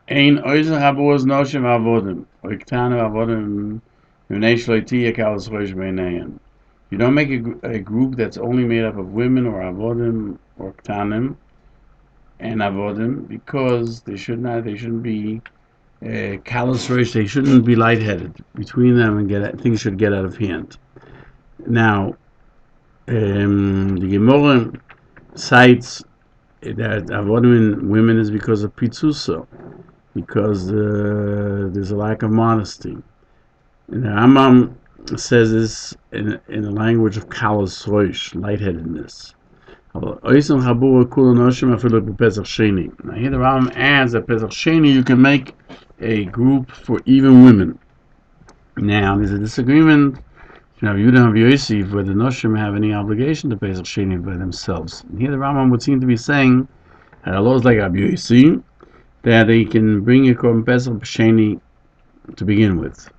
Ein oizer habuz noshim avodim, oiktanu avodim, v'nei shloiti yakalas rosh beinayim. You don't make a group that's only made up of women or avodim or ktanim and avodim because they shouldn't be callous rosh. They shouldn't be lightheaded between them and things should get out of hand. Now, the Gemara cites that avodim in women is because of pitzuso, because there's a lack of modesty. And the Rambam says this in the language of callous rosh, lightheadedness. Now here the Rambam adds that Pesach Sheni you can make a group for even women. Now there's a disagreement. You don't have Yosef whether Noshim have any obligation to Pesach Sheni by themselves. And here the Rambam would seem to be saying that Allah is like Rabbi Yosef, that they can bring a Korban Pesach Sheni to begin with.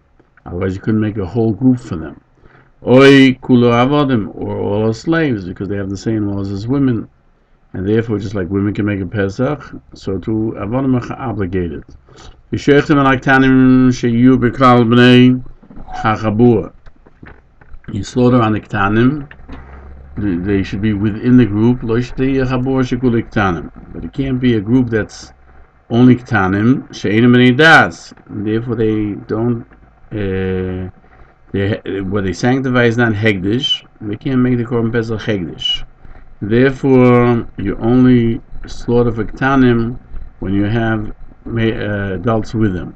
Otherwise you couldn't make a whole group for them. Oi kulo avodim, or all are slaves, because they have the same laws as women. And therefore, just like women can make a Pesach, so too avodim are obligated. Yishechtem alaktanim shiur b'klal b'nei hachabur. You slaughter on the ktanim, they should be within the group. Lo shtei chabur shekul ktanim, but it can't be a group that's only ktanim she'enim b'nei das. Therefore, they don't. What they sanctify is not hegdish. They can't make the korban pesach hegdish. Therefore, you only slaughter for ktanim when you have adults with them.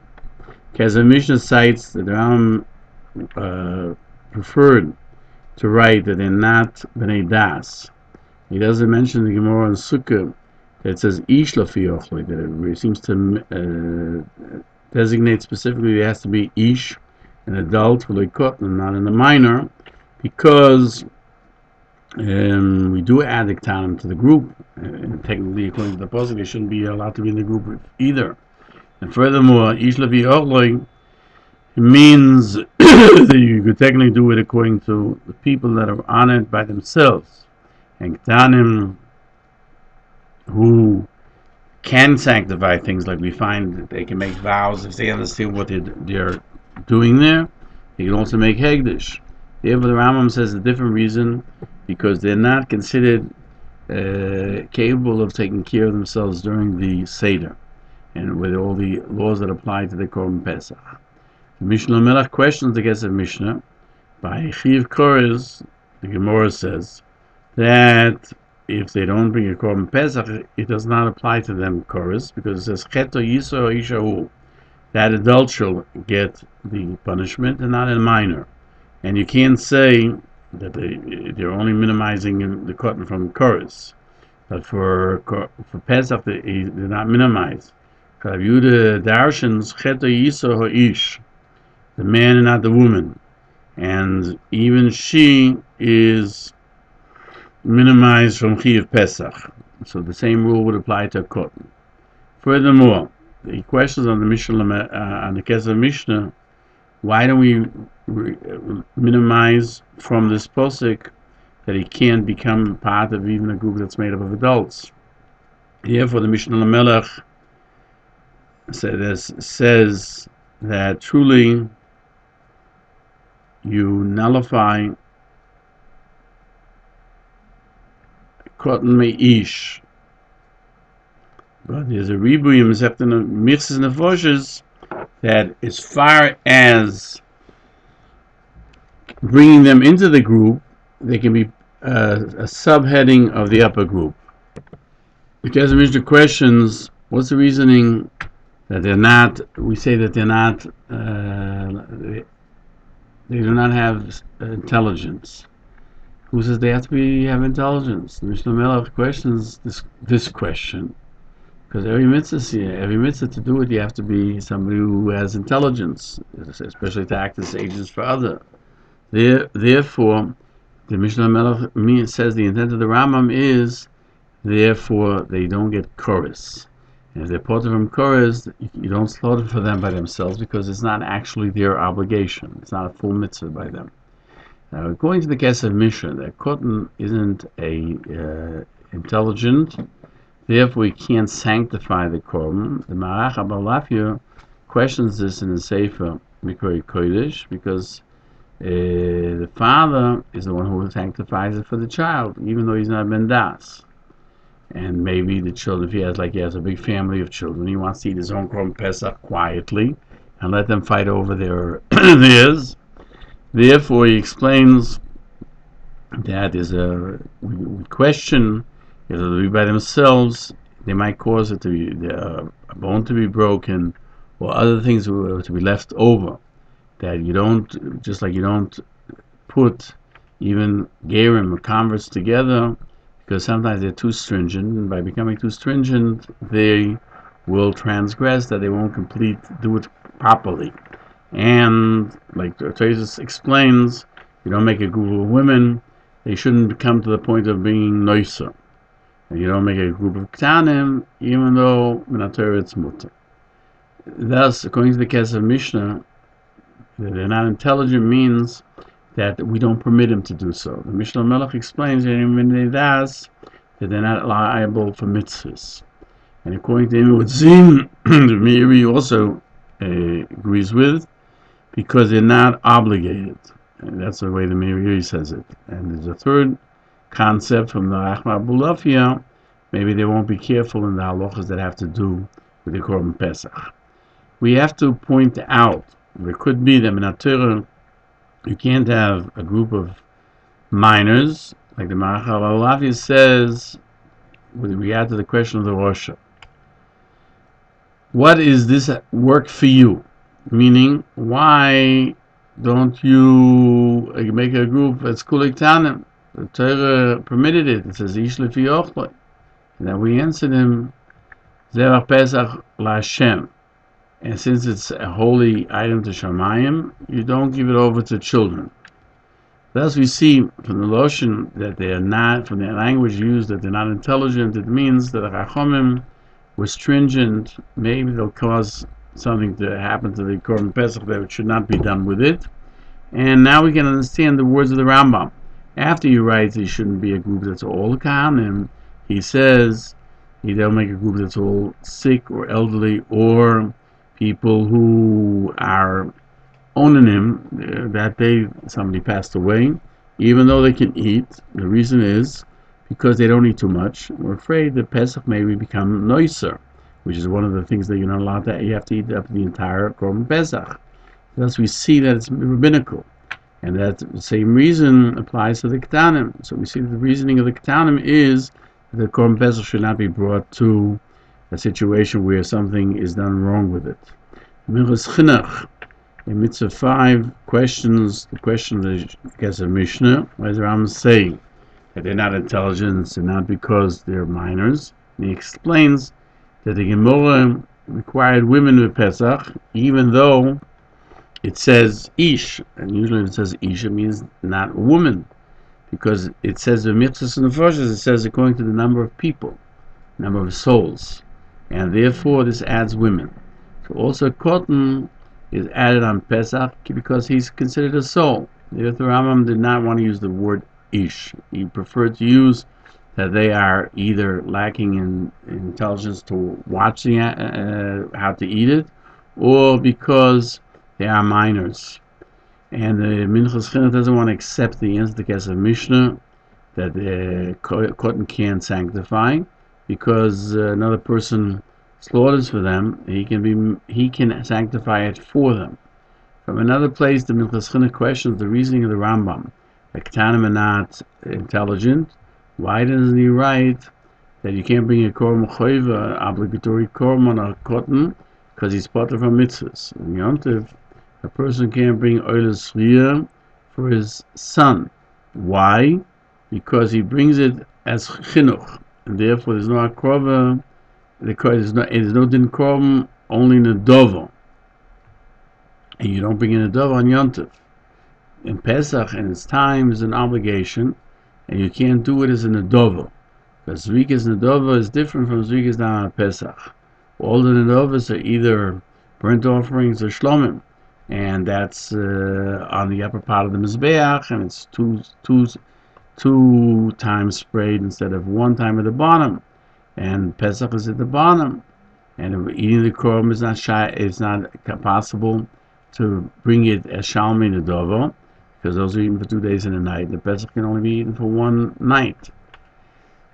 Because the Mishnah cites that the Rambam preferred to write that they're not b'nei das. He doesn't mention the Gemara in Sukkah that it says ish lafi ochloi, that it seems to designate specifically it has to be ish, an adult, and not in a minor, because we do add the ktanim to the group, and technically according to the pasuk they shouldn't be allowed to be in the group either. And furthermore, ish lafi ochloi means that you could technically do it according to the people that are honored by themselves, and ktanim who can sanctify things, like we find that they can make vows if they understand what they're doing there. They can also make hegdish. Therefore, the Rambam says a different reason, because they're not considered capable of taking care of themselves during the Seder, and with all the laws that apply to the Korban Pesach. The Mishnah Melech questions the Kesef Mishnah by Chiv Kores. The Gemara says that if they don't bring a Korban Pesach, it does not apply to them, Kores, because it says Cheto Yiso Ishahu. That adult shall get the punishment and not a minor. And you can't say that they're only minimizing the cotton from Kores. But for Pesach, they're not minimized. Yehuda darshans Cheto Yiso Ha'ish, the man and not the woman. And even she is minimized from Chiyuv Pesach. So the same rule would apply to a cotton. Furthermore, the questions on the Mishnah, on the Kesef Mishnah, why don't we minimize from this posik that he can't become part of even a group that's made up of adults? Therefore, the Mishnah Lamelech says that truly you nullify cotton me'ish. But there's a ribuyim mixes nefoshes that, as far as bringing them into the group, they can be a subheading of the upper group. Because the Mishnah questions, what's the reasoning that they're not? We say that they're not. They do not have intelligence. Who says they have to have intelligence? The Mishnah Melech questions this question. Because every mitzvah to do it, you have to be somebody who has intelligence, especially to act as agents for others. Therefore, the Mishnah Melech says the intent of the Rambam is, therefore, they don't get chorus. And if they're part from chorus, you don't slaughter for them by themselves, because it's not actually their obligation. It's not a full mitzvah by them. Now, according to the Kesef Mishnah, that cotton isn't a intelligent, Therefore, he can't sanctify the korban. The Marach Abalafia questions this in the Sefer Mikori Kodesh because the father is the one who sanctifies it for the child, even though he's not ben das. And maybe the children, if he has a big family of children, he wants to eat his own korban pesach quietly and let them fight over theirs. Therefore, he explains that we question if they'll be by themselves, they might cause it to be a bone to be broken or other things to be left over. That you don't, just like you don't put even gerim or converts together, because sometimes they're too stringent, and by becoming too stringent, they will transgress, that they won't do it properly. And like Teresus explains, you don't make a group of women, they shouldn't come to the point of being noiser. And you don't make a group of ktanim, even though minator it's mutter. Thus, according to the case of Mishnah, that they're not intelligent means that we don't permit them to do so. The Mishnah Melech explains that when they das, that they're not liable for mitzvahs. And according to him, it would seem the Meiri also agrees with, because they're not obligated. And that's the way the Meiri says it. And there's a third concept from the Rachma Bulafia. Maybe they won't be careful in the halachas that have to do with the Korban Pesach. We have to point out, there could be that in a Torah, you can't have a group of minors, like the Machon Nesher says, with regard to the question of the Rosha. What is this work for you? Meaning, why don't you make a group at Kulik Tanim? The Torah permitted it. It says, Ish lefi ochloi. And then we answered him, Zevach Pesach LaHashem. And since it's a holy item to Shamayim, you don't give it over to children. Thus we see from the Loshen that they are not, from the language used, that they're not intelligent. It means that the Chachomim were stringent. Maybe they'll cause something to happen to the Korban Pesach that should not be done with it. And now we can understand the words of the Rambam. After he writes he shouldn't be a group that's all Kahanim, he says he don't make a group that's all sick or elderly or people who are onanim, that somebody passed away, even though they can eat. The reason is because they don't eat too much. We're afraid that Pesach may become noiser, which is one of the things that you're not allowed to. You have to eat up the entire Korban Pesach. Thus we see that it's rabbinical, and that the same reason applies to the Ketanim. So we see that the reasoning of the Ketanim is that the Korban Pesach should not be brought to a situation where something is done wrong with it. Hilchos Chinuch, in Mitzvah 5, questions the question of the Kesef Mishnah, where the Rambam saying that they're not intelligent, and not because they're minors. And he explains that the Gemara required women with Pesach, even though it says Ish, and usually when it says Ish, it means not woman, because it says the Mitzvahs and the Nefashos, it says according to the number of people, number of souls, and therefore this adds women. So also cotton is added on Pesach because he's considered a soul. The Rambam did not want to use the word Ish. He preferred to use that they are either lacking in intelligence to watch how to eat it, or because they are minors. And the Hilchos Chametz doesn't want to accept the answer to the case of Mishnah that the cotton can't sanctify, because another person slaughters for them, he can sanctify it for them. From another place, the Hilchos Chametz questions the reasoning of the Rambam. The Ketanim are not intelligent. Why doesn't he write that you can't bring a korban choiva, obligatory korban or cotton, because he's part of our mitzvahs? In Yontif, a person can't bring oilas shliur for his son. Why? Because he brings it as chinuch, and therefore there's no akrova. There's no din korban, only in a dovo, and you don't bring in a dovo on Yontif. In Pesach and its time is an obligation, and you can't do it as an adovo, because Zrikas Nedova is different from Zrikas Dam Pesach. All the Nedovas are either burnt offerings or shlomim, and that's on the upper part of the Mizbeach, and it's two times sprayed instead of one time at the bottom. and Pesach is at the bottom. And eating the korban is not possible to bring it as Shalmi Nedovo, because those are eaten for 2 days and a night. The Pesach can only be eaten for 1 night.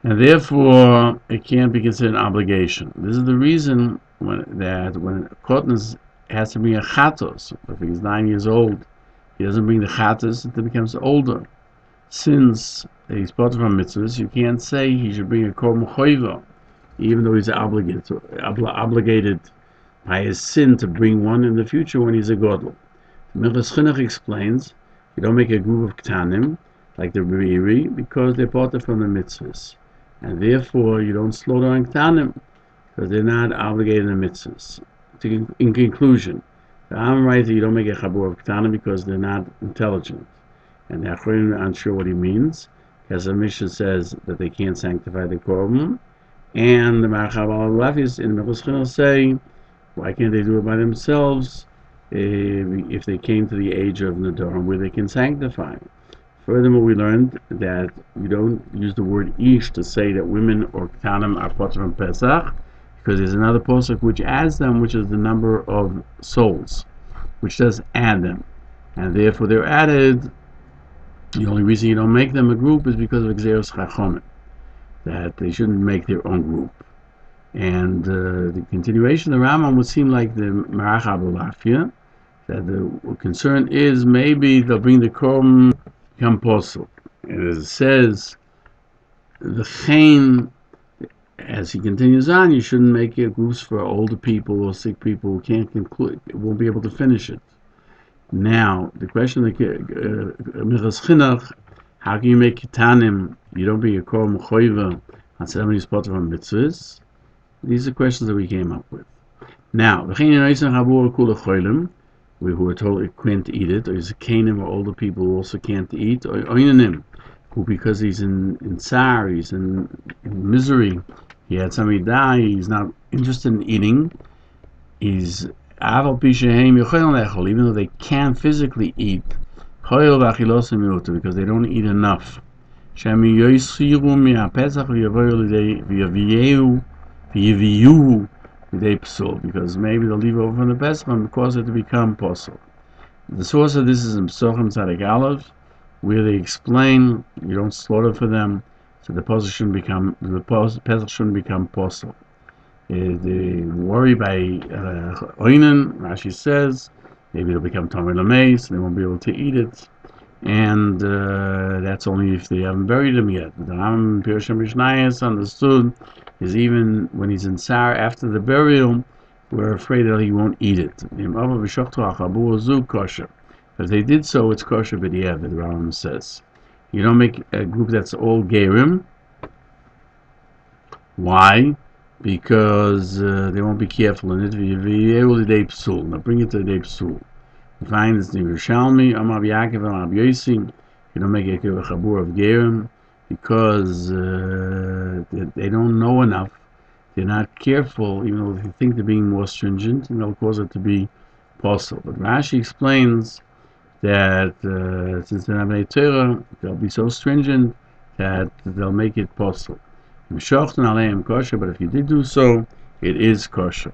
And therefore, it can't be considered an obligation. This is the reason when a cotton has to bring a chatos. If he's 9 years old, he doesn't bring the chatos until he becomes older. Since he's part of a mitzvahs, you can't say he should bring a korban choiva, even though he's obligated by his sin to bring one in the future when he's a gadol. Hilchos Chinuch explains you don't make a group of ktanim like the Be'eri because they're part of from the mitzvahs, and therefore you don't slow down ktanim because they're not obligated in the mitzvahs. In conclusion, I'm right that you don't make a chabur of ktanim because they're not intelligent, and the Achronim are unsure what he means, because the Mishnah says that they can't sanctify the korban, and the Marchav al-Lafis in Hilchos Chinuch say, why can't they do it by themselves if they came to the age of Nedarim where they can sanctify? Furthermore, we learned that you don't use the word ish to say that women or ktanim are part of Pesach, because there's another posuk which adds them, which is the number of souls, which does add them, and therefore they're added. The only reason you don't make them a group is because of Gzeros Chachomim, that they shouldn't make their own group. And the continuation of the Rambam would seem like the Marachab Olafia, that the concern is maybe they'll bring the korban become possible. And as it says, the chain, as he continues on, you shouldn't make your groups for older people or sick people who can't conclude, won't be able to finish it. Now, the question of Hilchos Chinuch, how can you make ketanim? You don't be a korban choiva on somebody's part of mitzvahs. These are questions that we came up with. Now, who are told it can't eat it, or is a kanim or older people who also can't eat, or oinanim, who because he's in tsar, he's in misery, he had somebody die, he's not interested in eating, he's even though they can't physically eat, because they don't eat enough. Because maybe they'll leave over from the Pesach and cause it to become possible. The source of this is in Psochim Tzadik Aleph, where they explain you don't slaughter for them, so the Pesach shouldn't become possible. They worry by Oinen, Rashi says, maybe it'll become Tomei Lamei, so they won't be able to eat it. And that's only if they haven't buried him yet. The Rambam Peirush HaMeir understood is even when he's in Tsar after the burial, we're afraid that he won't eat it. But if they did so, it's kosher b'diavad, the Rambam says. You don't make a group that's all gerim. Why? Because they won't be careful in it. Now bring it to the day psul. You find it's the Yerushalmi, Amar Yaakov, Amar Yosi. You don't make a chabur of gerim because they don't know enough. They're not careful, even though they think they're being more stringent, and they'll cause it to be possible. But Rashi explains that since they're not Torah, they'll be so stringent that they'll make it possible. But if you did do so, it is kosher.